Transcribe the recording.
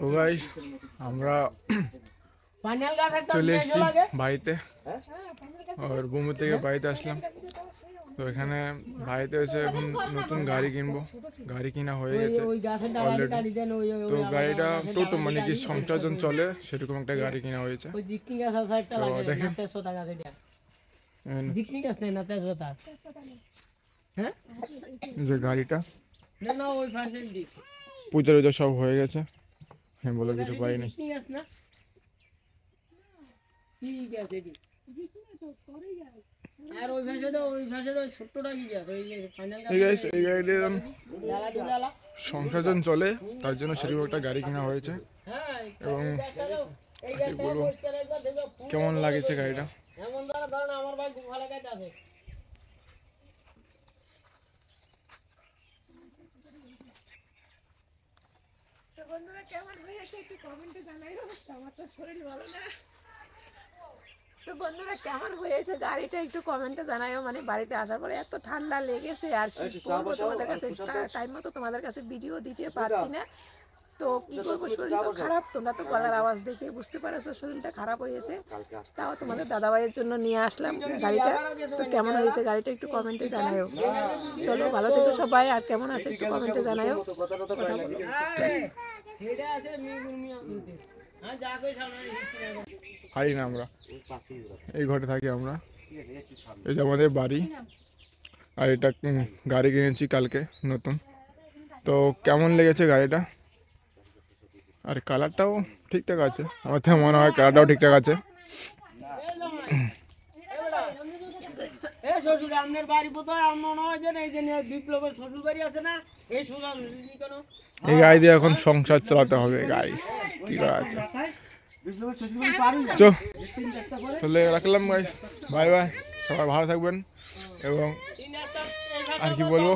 তো গাইস আমরা চলে এসেছি বাড়িতে আর বোম্বে থেকে বাড়িতে আসলাম। তো এখানে বাড়িতে এসে এখন নতুন গাড়ি কিনবো, গাড়ি কিনা হয়ে গেছে অলরেডি। তো গাড়িটা টোটো মানে কি সংসারজন চলে সেরকম একটা গাড়ি কিনা হয়েছে। তো দেখেন যে গাড়িটা পূজা টুজা সব হয়ে গেছে, হ্যাঁ বলে দিতে পারিনি। সংসারজন চলে তার জন্য সেরকম একটা গাড়ি কেনা হয়েছে এবং বলবো কেমন লাগেছে গাড়িটা। বন্ধুরা কেমন হয়েছে একটু কমেন্টে জানাইও। আমার তো শরীর ভালো না। তো বন্ধুরা কেমন হয়েছে গাড়িটা একটু কমেন্টে জানাইও। মানে বাড়িতে আসার পরে এত ঠান্ডা লেগেছে আর কি করবো, তোমাদের কাছে টাইম মতো তোমাদের কাছে ভিডিও দিতে পারছি না। তো কি করবো, শরীর তো খারাপ, তোমরা তো গলার আওয়াজ দেখে বুঝতে পারছো শরীরটা খারাপ হয়েছে। তাও তোমাদের দাদাভাইয়ের জন্য নিয়ে আসলাম গাড়িটা। তো কেমন হয়েছে গাড়িটা একটু কমেন্টে জানাইও। চলো ভালো থেকো সবাই, আর কেমন আছে একটু কমেন্টে জানাইও। হারি না, আমরা এই ঘরে থাকি, আমরা এই যে আমাদের বাড়ি। আর এটা গাড়ি কিনেছি কালকে নতুন। তো কেমন লেগেছে গাড়িটা, আর কালারটাও ঠিকঠাক আছে, আমার তো মনে হয় কালারটাও ঠিকঠাক আছে। এই গাড়ি দিয়ে এখন সংসার চালাতে হবে গাইস, কি করা আছে। চলে রাখলাম গাইস, বাই বাই, সবাই ভালো থাকবেন এবং আর কি বলবো